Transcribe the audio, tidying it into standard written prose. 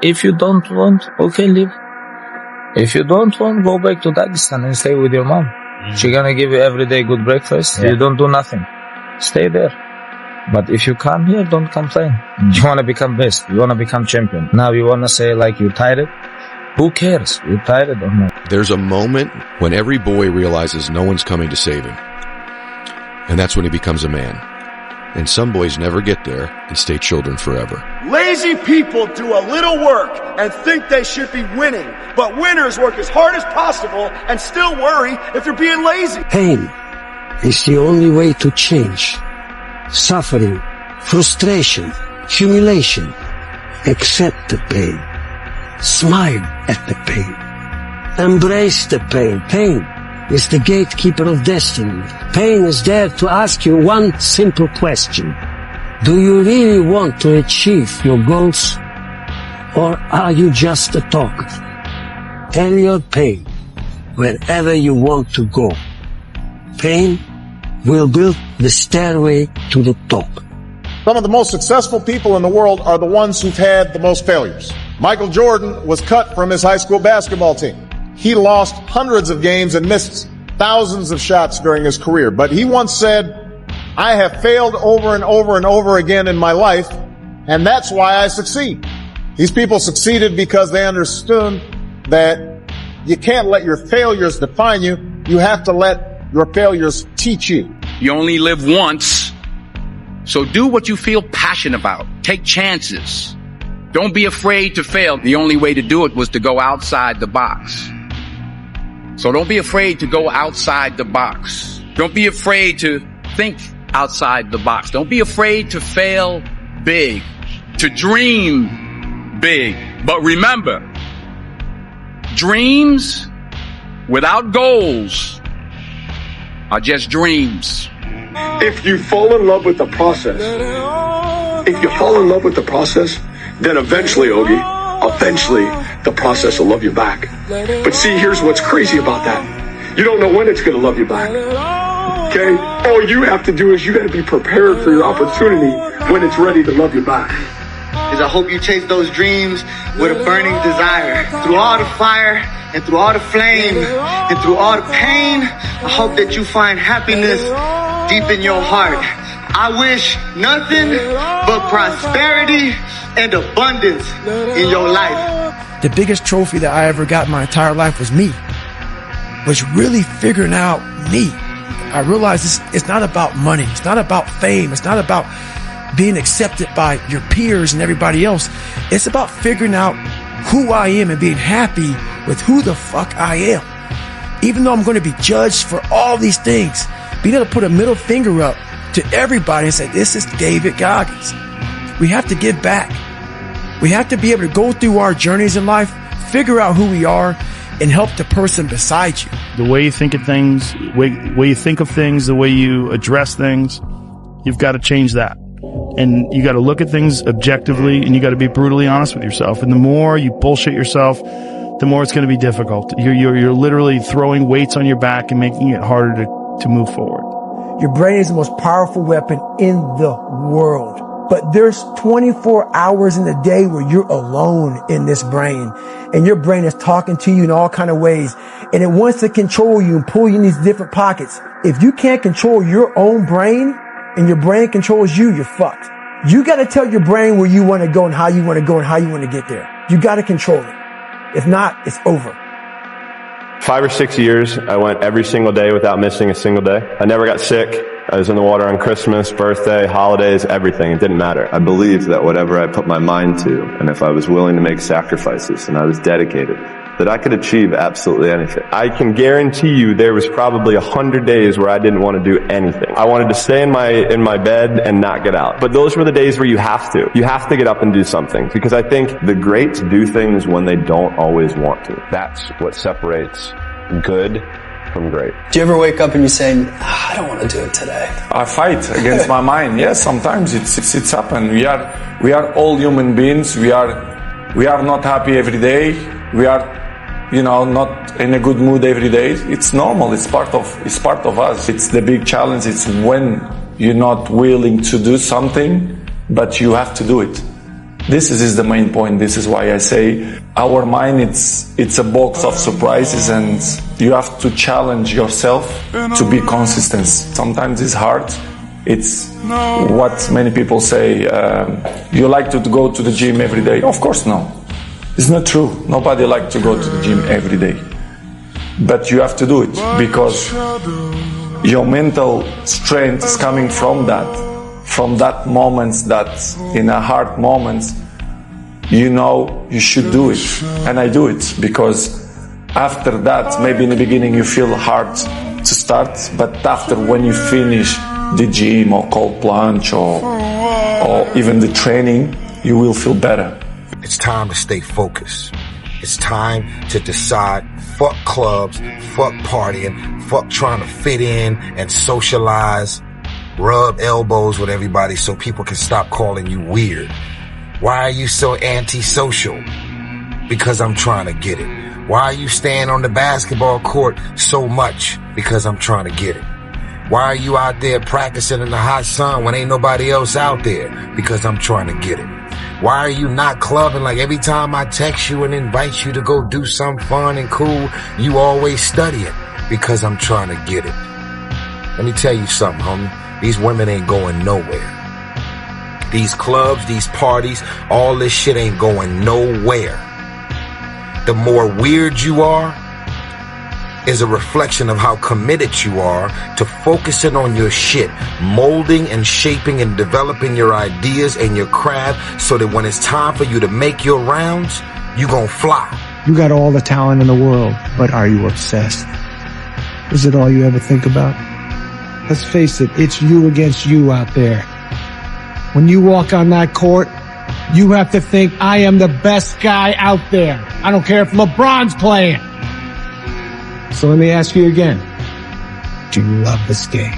If you don't want, okay, leave. If you don't want, go back to Dagestan and stay with your mom. She's gonna give you every day good breakfast. You don't do nothing. Stay there. But if you come here, don't complain. You wanna become best. You wanna become champion. Now you wanna say like you're tired? Who cares? You're tired or not? There's a moment when every boy realizes no one's coming to save him. And that's when he becomes a man. And some boys never get there and stay children forever. Lazy people do a little work and think they should be winning. But winners work as hard as possible and still worry if you're being lazy. Pain is the only way to change. Suffering, frustration, humiliation. Accept the pain. Smile at the pain. Embrace the pain. Pain is the gatekeeper of destiny. Pain is there to ask you one simple question. Do you really want to achieve your goals? Or are you just a talker? Tell your pain wherever you want to go. Pain will build the stairway to the top. Some of the most successful people in the world are the ones who've had the most failures. Michael Jordan was cut from his high school basketball team. He lost hundreds of games and missed thousands of shots during his career. But he once said, I have failed over and over and over again in my life, and that's why I succeed. These people succeeded because they understood that you can't let your failures define you. You have to let your failures teach you. You only live once, so do what you feel passionate about. Take chances. Don't be afraid to fail. The only way to do it was to go outside the box. So don't be afraid to go outside the box. Don't be afraid to think outside the box. Don't be afraid to fail big, to dream big. But remember, dreams without goals are just dreams. If you fall in love with the process, then eventually, eventually the process will love you back. But see, here's what's crazy about that. You don't know when it's going to love you back. Okay? All you have to do is you got to be prepared for your opportunity when it's ready to love you back. I hope you chase those dreams with a burning desire. Through all the fire and through all the flame and through all the pain, I hope that you find happiness deep in your heart. I wish nothing but prosperity and abundance in your life. The biggest trophy that I ever got in my entire life was me. Was really figuring out me. I realized it's not about money. It's not about fame. It's not about being accepted by your peers and everybody else. It's about figuring out who I am and being happy with who the fuck I am. Even though I'm going to be judged for all these things, being able to put a middle finger up to everybody and say, this is David Goggins. We have to give back. We have to be able to go through our journeys in life, figure out who we are, and help the person beside you. The way you think of things, the way you think of things, the way you address things, you've got to change that. And you got to look at things objectively, and you got to be brutally honest with yourself. And the more you bullshit yourself, the more it's going to be difficult. You're literally throwing weights on your back and making it harder to move forward. Your brain is the most powerful weapon in the world. But there's 24 hours in the day where you're alone in this brain, and your brain is talking to you in all kind of ways, and it wants to control you and pull you in these different pockets. If you can't control your own brain and your brain controls you, you're fucked. You got to tell your brain where you want to go and how you want to go and how you want to get there. You got to control it. If not, it's over. 5 or 6 years, I went every single day without missing a single day. I never got sick. I was in the water on Christmas, birthday, holidays, everything. It didn't matter. I believed that whatever I put my mind to, and if I was willing to make sacrifices and I was dedicated, that I could achieve absolutely anything. I can guarantee you there was probably 100 days where I didn't want to do anything. I wanted to stay in my bed and not get out. But those were the days where you have to. You have to get up and do something. Because I think the greats do things when they don't always want to. That's what separates good from great. Do you ever wake up and you say, I don't want to do it today? I fight against my mind. Yes, sometimes it's happened. We are all human beings. We are not happy every day. We are, not in a good mood every day. It's normal. It's part of us. It's the big challenge. It's when you're not willing to do something, but you have to do it. This is the main point. This is why I say our mind, it's a box of surprises, and you have to challenge yourself to be consistent. Sometimes it's hard. It's what many people say, you like to go to the gym every day. Of course no. It's not true. Nobody likes to go to the gym every day. But you have to do it because your mental strength is coming from that moments, that in a hard moments, you know you should do it. And I do it because after that, maybe in the beginning you feel hard to start, but after when you finish the gym or cold plunge or even the training, you will feel better. It's time to stay focused. It's time to decide, fuck clubs, fuck partying, fuck trying to fit in and socialize, rub elbows with everybody so people can stop calling you weird. Why are you so antisocial? Because I'm trying to get it. Why are you staying on the basketball court so much? Because I'm trying to get it. Why are you out there practicing in the hot sun when ain't nobody else out there? Because I'm trying to get it. Why are you not clubbing? Like every time I text you and invite you to go do something fun and cool, you always studying. Because I'm trying to get it. Let me tell you something, homie. These women ain't going nowhere. These clubs, these parties, all this shit ain't going nowhere. The more weird you are is a reflection of how committed you are to focusing on your shit, molding and shaping and developing your ideas and your craft so that when it's time for you to make your rounds, you gon' fly. You got all the talent in the world, but are you obsessed? Is it all you ever think about? Let's face it, it's you against you out there. When you walk on that court, you have to think, I am the best guy out there. I don't care if LeBron's playing. So let me ask you again. Do you love this game?